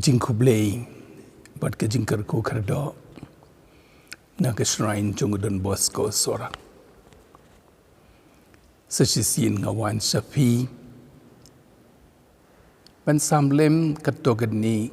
Kajing kublay, but kajing kerku kerdo, na ke shrine jongudon Bosco Sohra. Sesisin ngawan sapi, ban samlem katogan ni,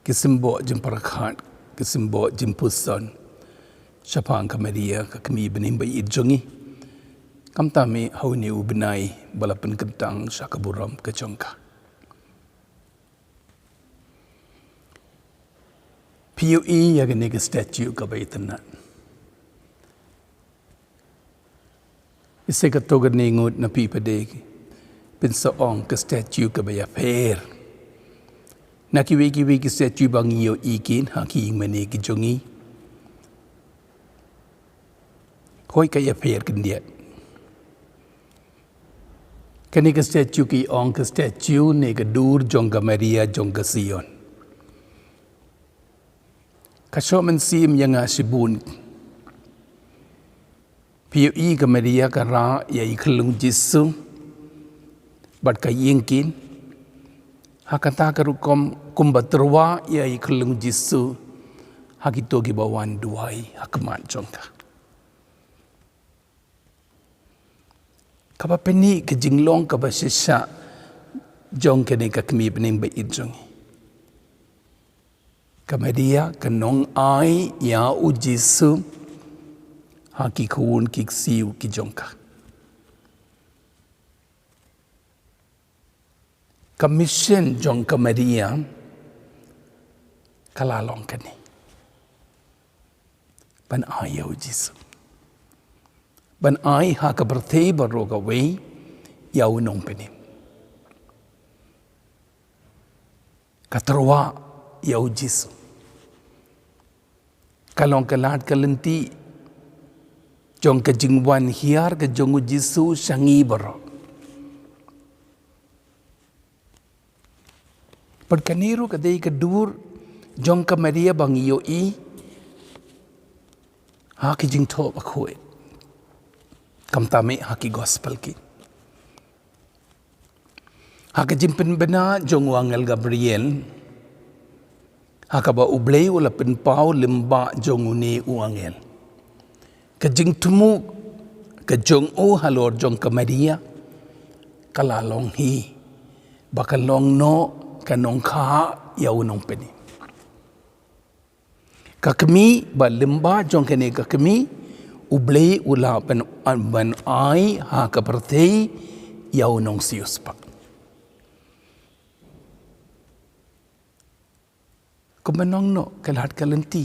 kisimbo jemparakat, kisimbo jempuson, syapang kamaria kami benim bayi jongi, kam tami hauni Bnai balapan kentang syakaburam kejongka. PUE yang ni ke statue kabaitanat. Isai katogan ni ngut na pipade pinsaong ke statue kabaya fair. Na kiwi ke statue bang iyo ikin haki mani ki jongi. Hoi kaya fair kendiat. Kani ke statue ki ong ke statue ni ke dur jongka Maria jongka Sion. Kasyo man sim yang asibun. PUE ke Maria kara ya iklung Jisu. Bat ka yingkin. Hakata karukom kumbaterwa ya iklung Jisu. Hakito gibawan duai hakman jongka. Kapapeni ke jinglong kabasisya jongka ni kakmi benim bait jongi. Kamadia kanong ai ya ujisu haki kun kiksiu kijongka. Commission jong kamadia kalalong kani. Ban ai ya ujisu. Ban ai haka bertei baroga wei ya unong penim. Katerwa ya ujisu. Kalong kalat kalenti jong ke jingwan hiar ke jong ujisu syangi baro. Perkaniru kadai kedur jong ke Maria bang iyo i haki jing to bakhoe. Kam tame haki gospel ki. Haki jimpen bena jong wangel Gabriel. Hakaba ublay wala penpau lemba jong uni uangel. Kajing tumu kajong u halor jong ke Maria kalalong hi bakalong no kanong ka yaunong peni. Kakmi ba lemba jong kene kakmi ublay wala ban ai hakapertei yaunong siuspak. Kumanong no kalat kalenti.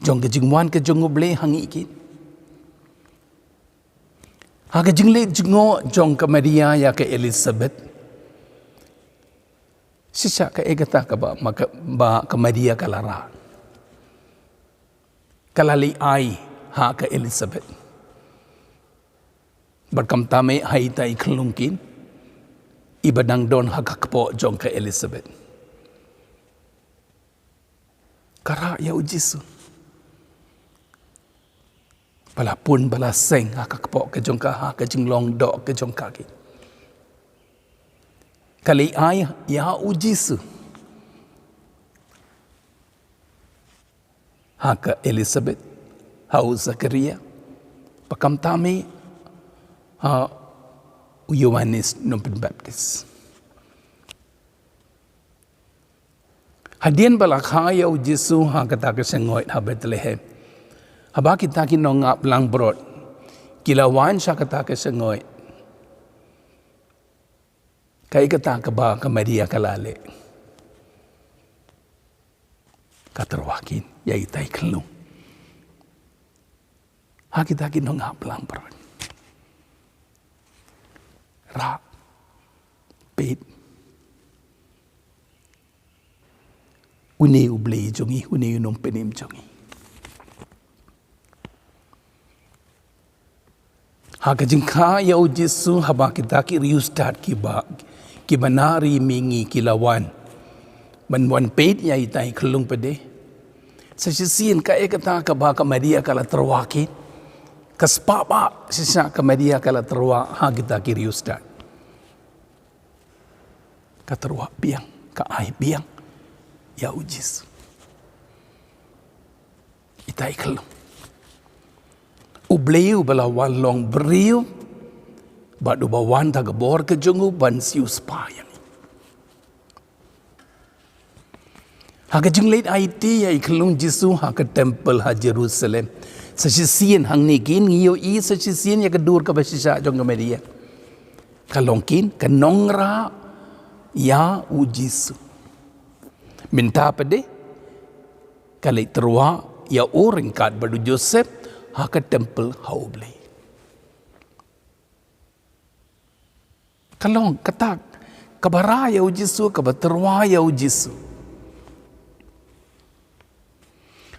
Jong ke jingwan ke jong ublay hangi kin. Haka jingle jingo jong ke Maria ya ke Elizabeth. Sisa ke egata ka ba ke Maria kalara. Kalali ai ha ke Elizabeth. Berkam tame hai tai kelungkin. Ibadang don hakakpo jong ke Elizabeth. Kara ya ujisu. Balapun balaseng hakakpo ke jongka ha ke jinglong do ke jongka ki. Kali ai ya ujisu. Ha ke Elizabeth. Ha Zakaria. Pakam tami ha Yohanes Numpin Baptist. Hadian balakaya u Jesu ha kata ke sengoit ha Bethlehem. Haba kita ki nongap lang brod. Kilawan sa kata ke sengoit. Kai kata ke ba ke Maria kalale. Katerwakin ya itai kelung. Ha kita ki nongap lang brod. Ra pit uni ublay jongi, uni unong penim jongi. Haka jingka ya ujisu haba kita ki riustat ki banari mingi kilawan. Banwan peit ya itai kelung pede. Sesisin ka ekata ka ba ka Maria kala terwakit. Kaspapa sisa ka Maria kala terwa ha kita ki riustat. Katerwa biang, ka ai biang, ya ujis. Itai kalau. Ubleu bala wan long beriu, badu bawan taga bor ke jongu ban siu spayang. Haka jinglet IT ya iklung Jisu haka temple ha Jerusalem. Sasisian hang nikin ngiyo i sasisian ya kedur ka basisa jong ka Maria. Kalongkin kanongra ya u Jisu. Minta pede kalai terwa ya orang kat badu Joseph haka temple hauble. Kalong katak kabara ya u Jisu kabaterwa ya u Jisu.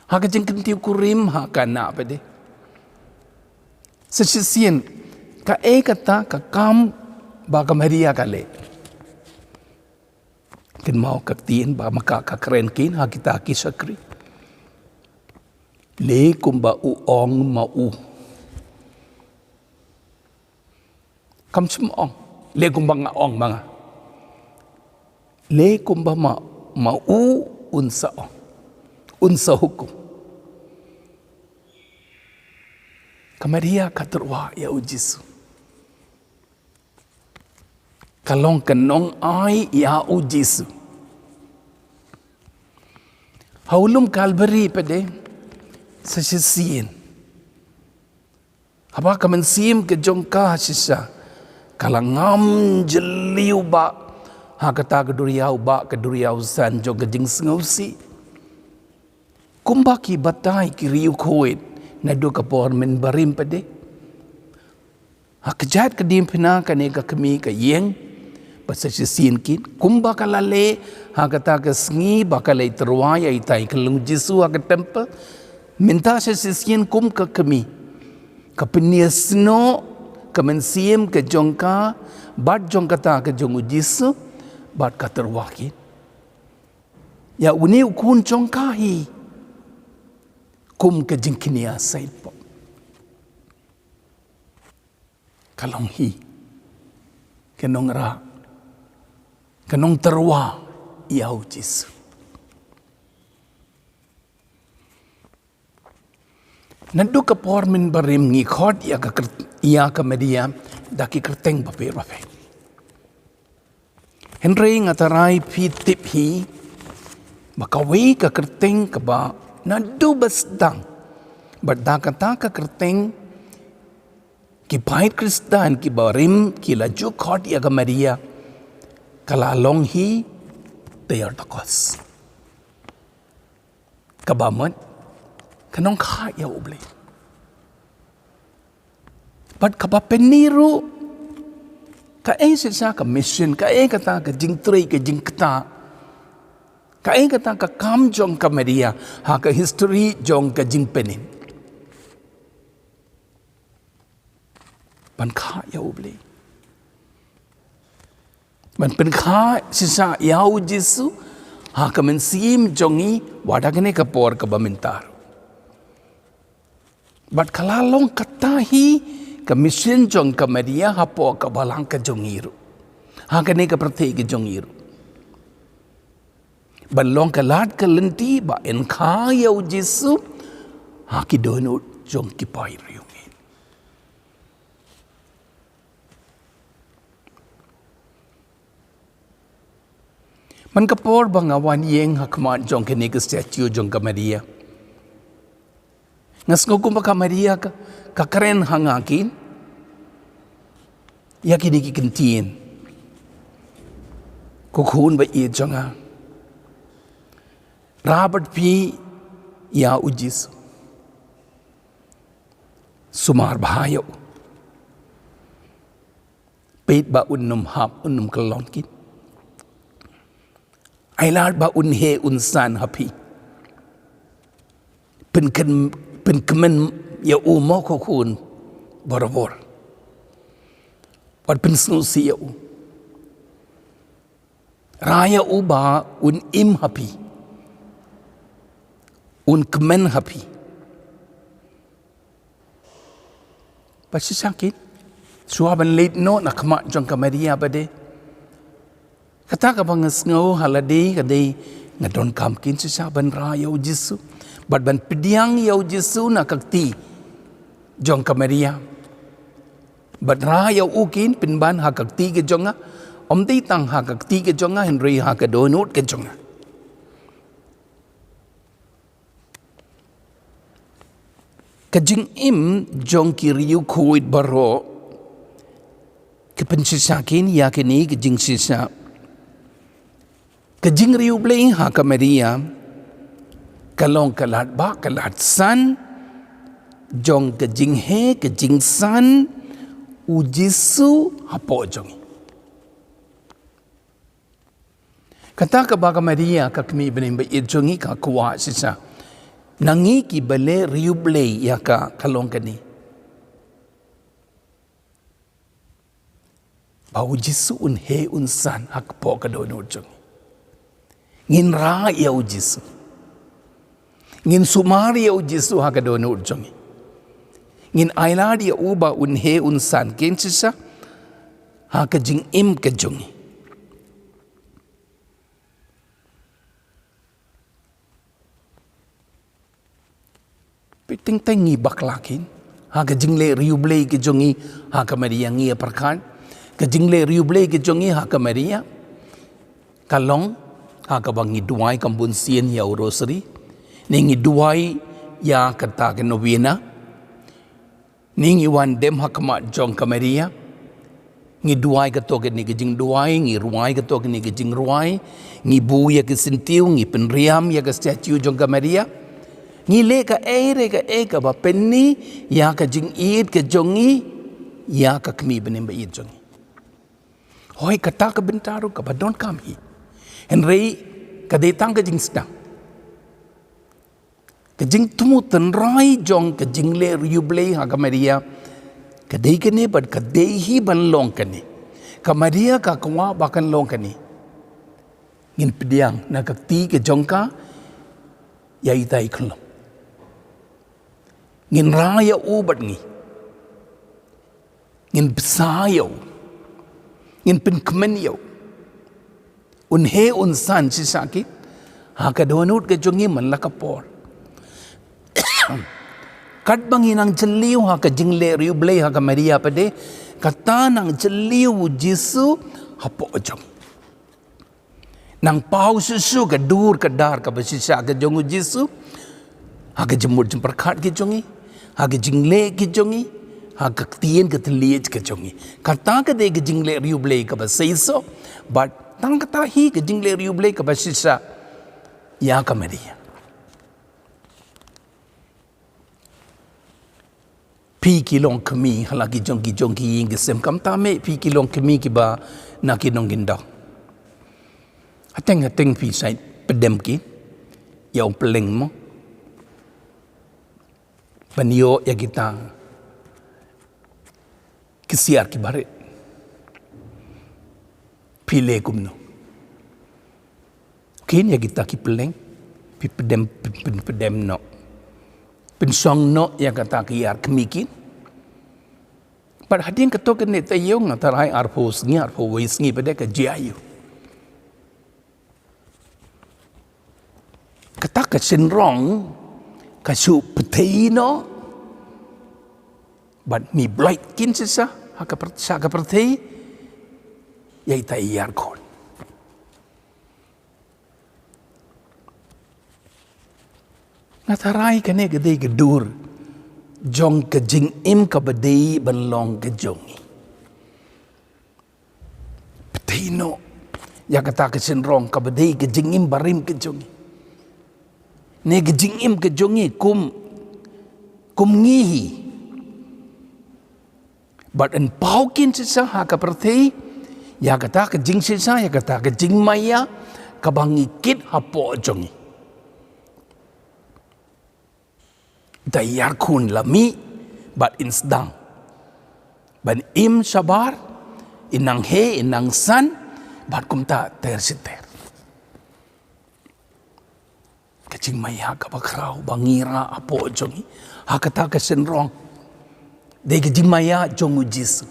Haka jengken tiu kurim haka na pede. Sesisian ka kata ka kam ba ka Maria kale. Kin mau kaktiin ba maka ka keren kin ha kita kisakri. Le kumba u ong ma u. Kam sum ong. Le kumba nga ong mga. Le kumba ma u unsa ong. Unsa hukum. Kamaria katerwa ya ujisu. Kalong kenong ai ya ujisu. Haulum Calvary pede sesisian. Apa kamen ke jongka sisa. Kalangam jeliu ba. Hakata keduriau ba keduriau san jong kejing sengausi. Kumbaki batai ki riu koit na do kapor men barim pade. Hakjat kedim pina kane ka kami ka yeng pasal sin kin kumba kalale hakata ka sngi bakalai terwaya itai kelung Jisu ka temple minta sesisian kum ka kami ka peniasno ka mensiem ka jongka bad jongkata ka jongu Jisu bad ka terwakin ya uni ukun jongkahi kum ke jingkinia saipo. Kalong hi. Kenong ra. Kenong terwa. Iau Jisu. Nadu ka pormin barim ngikot ia ka media daki kerteng papir bape. Henry ngatarai pi tip hi. Makawi ka kerteng ka ba nadu basdang berdaka kerteng ki pahit Kristan ki barim ki laju khot ya ka Maria kala long hi tayar takos kabamat kanong kha ya uble bad kabapeniru ka sa ka mission ka kata ka jingtrei ka jingkta Kain kata ka kam jong ka Maria, ha ka history jong ka jingpenin. Ban kha ya uble. Ban pen kha sisa ya u Jisu, ha ka mensim jongi wadagane ka por ka bamintar. Bat kalalong katahi ka mission jong ka Maria ha po ka balang ka jongiru. Ha ka ne ka prate ka jongiru. Balong kalat kalenti ba en kaya u Jisu haki dono jongki pai riungin. Man kapor bang awan yeng hakmat jong kini ke statue jong ka Maria. Ngas ngogum ka Maria ka keren hangakin. Yakini ki kentin. Kukhun ba i jonga. Robert P. ya ujis. Sumar bahayo. Peit ba unnum hap unnum kelonkin. Ailar ba unhe unsan hapi. Pen kemen ya umo ko kun borobor. Wat pen snusi ya u. Raya uba un im hapi. Un kemen hapi. Pasti sakit. Suaban late no nak mak jong ka Maria bade. Kata ka bang ngau haladi kadai ngadon kamkin sisa ban ra yau Jesu. Bat ban pediang yau Jesu na kakti jong Maria. Bat ra yau ukin pinban ha kakti ke jonga. Om ti tang ha kakti ke jonga Henry ha ka donut ke jonga. Kajing im jongki riu kuit baro kepensisakin yakini kajing sisa kajing riu blei ha ka Maria kalong kalat ba kalat san jong kajing he kajing san u Jesu hapo jong kata ka ba ka Maria ka kami benim ba jongi ka kuwa sisa nangi ki bale riu blei ya ka kalong kani bau Jesu un he un san hak po ka do jong ngin ra yau Jesu ngin sumari yau Jesu hak do jong ngin aila dia uba un he un san ken sisa hak jing im ka jong piting tengi baklakin ha ka jingle riu blei ke jongi ha ka Maria ngi perkan ka jingle riu blei ke jongi ha ka Maria kalong ha ka bangi duai kambun sien ya rosary ningi duai ya kata ke novena ningi wan dem ha kama jong ka Maria ngi duai ka to ke ni ke jing duai ngi ruai ka to ke ni ke jing ruai ngi bu ya ke sintiu ngi penriam ya ke statue jong ka Maria ngi le ka ka ba penni ya ka jing id ka jongi ya ka kmi benim ba id jongi hoi kata ka bentaru ka ba don't come here Henry ka detang ka jing sta ka jing tumu tan rai jong ka jing le yublei ha ka Maria ka dei ka ne but ka dei hi ban long ka ne ka Maria ka kwa ba kan long ka ne ngin pediang na ka ti ka jong ka ya itai khlo ngin raya ubat ngi ngin besayo ngin penkmenyo un he un san si sakit ha ka donut ke jongi man la kapor kat bangi nang jeliu ha ka jingle riu blei ha ka Maria pade kata nang jeliu Jesu hapo jong nang pau susu ka dur ka dar ka basisa ka jongu Jesu ha ka jemur jempar khat ke jongi ha ka jingle ke jongi ha ka tien ka tliej ke jongi kata ka de ke jingle riu blei ka basaiso but tang kata hi ke jingle riu blei ka basisa ya ka Maria pi kilong kami halaki jongki ing sem kam ta me pi kilong kami ki ba na ki nong ginda ateng pi sai pedem ki ya peleng mo panio ya kita kisiar ki bare pile kumno kin ya kita ki peleng pi pedem no pensong no ya kata ki yar kemikin par hading ketok ne tayong tarai arpos ngi arpo wis ngi pede ka jiayu kata ka sinrong ka su petino but mi blight kin sisa haka pertei ya ita yar kon ngatarai kane gede gedur jong ke jing im ka badei banlong ke jongi petino ya kata ke sinrong ka badei ke jing im barim ke jongi ne ke jing im ke jongi kum ngihi but en paukin sisa ha ka pertei ya kata ke jing sisa ya kata ke jing maya ka bangi kit hapo jongi dayar kun lami bat insdang ban im sabar inang he inang san bat kumta tersiter kacing maya ka bakrau bangira apo jongi hakata ka senrong de kacing maya jongu Jesu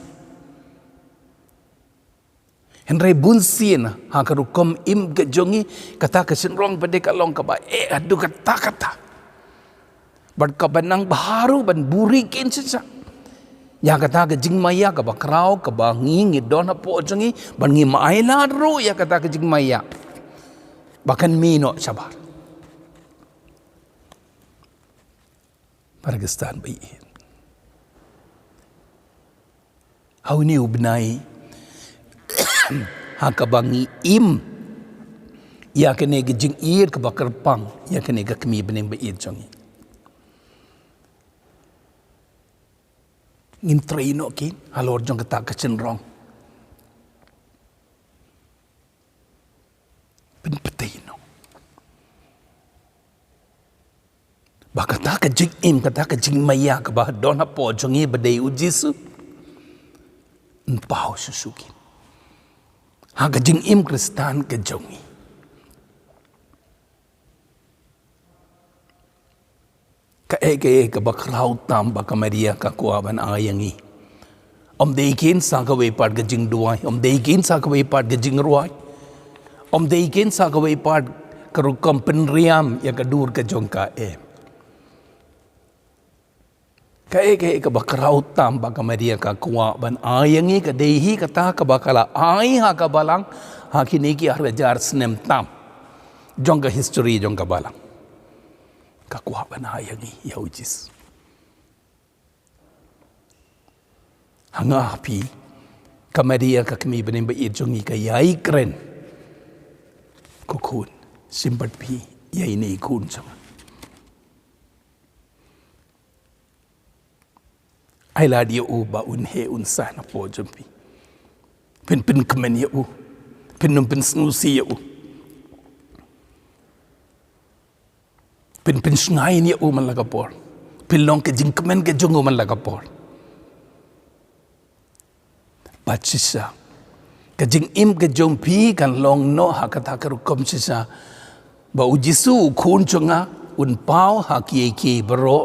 Henry bunsin hakarukom im gejongi kata kesenrong pada kalong kaba adu kata ban kabanang baharu ban burikin sisa ya kata ke jingmaya kaba krau kaba ngi don apo jongi ban ngi maila ru ya kata ke jingmaya bahkan mino sabar Kristan bayi hau ni Bnai hakabangi im ya kene gijing ir ke bakar pang ya kene ga kemi bening be ir jongi ngin traino kin halor jong kata kacen rong pen petino bakata ka jing im kata ka jing maya ka bah don apo jongi bedai ujisu pau susuki haga jing im Kristan ke jongi ka eke ka bakrau tam baka Maria ka kuaban ayangi deikin sa ka we part ke jing duai deikin sa ka we part ke jing ruai deikin sa ka we part ka rukam penriam ya ka dur ke jongka ka eke ka bakrau tam baka Maria ka kuaban ayangi ka dehi kata ka bakala ai ha ka balang ha kini ki arjar snem tam jongka history jongka balang ka kuaban ayangi ya ujis hanga api ka Maria ka kemi benin ba jongi ka yai kren kukun simpat pi yai nei kun sama ai la dia u ba un he un sana po jumpi pen kemen ya u pen snusi ya u pen sngai ni u man laga por pen long ke jing kemen ke jongo man laga por bachisa ke jing im ke jompi kan long no hakata ka rukom sisa ba ujisu kun chonga un pau ki bro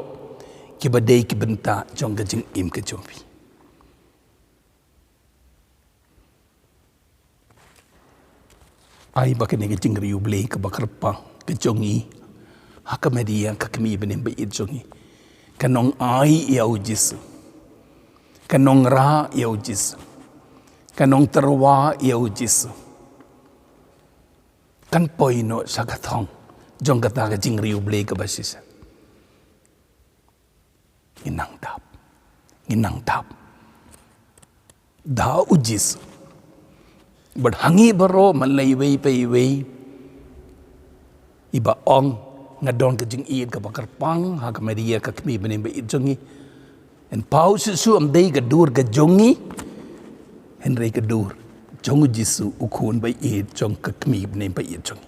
ki badai ki benta jong ke jing im ke jompi ai bakene ke jing riu blei ke bakarpa ke jongi hakamedia ka kemi benem be jongi kanong ai ya ujis kanong ra ya ujis kanong terwa ya ujis kan poino sagathong jong kata ke jing riu blei ke basisa ginang tap da ujis but hangi baro malai wei pei wei iba ong ngadon ke jing iit ka bakar pang ha ka Maria ka kemi benem be jongi en pau su am dei ka dur ka jongi henry ka dur jongu jisu ukun bai iit jong ka kemi benem be jongi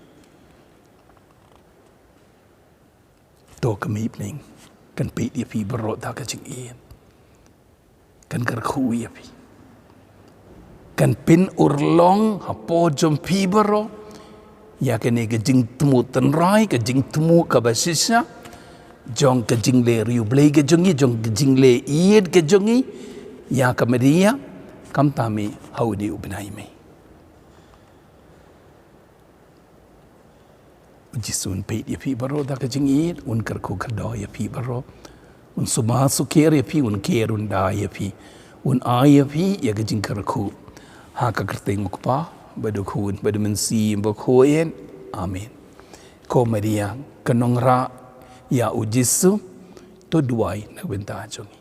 to kemi benem kan pe dia pi baro ta ka jing iit kan kar khu ya pi kan pin urlong hapo jom pi baro ya kene ke jing temu tenrai ke jing temu ka basisa jong ke jing le riu blei ke jongi jong ke jing le iet ke jongi ya ka Maria kam tami haudi ubnai me jisun pe dia pi baro da ke jing iet un kar khu khado ya pi baro un suma su ker ya pi un kerun da ya pi un ai ya pi ya ke jing kar khu ha ka kerteng pa badu khun badu mensi ba khoyen amin ko Maria kanong ra ya ujisu to duai na benta jongi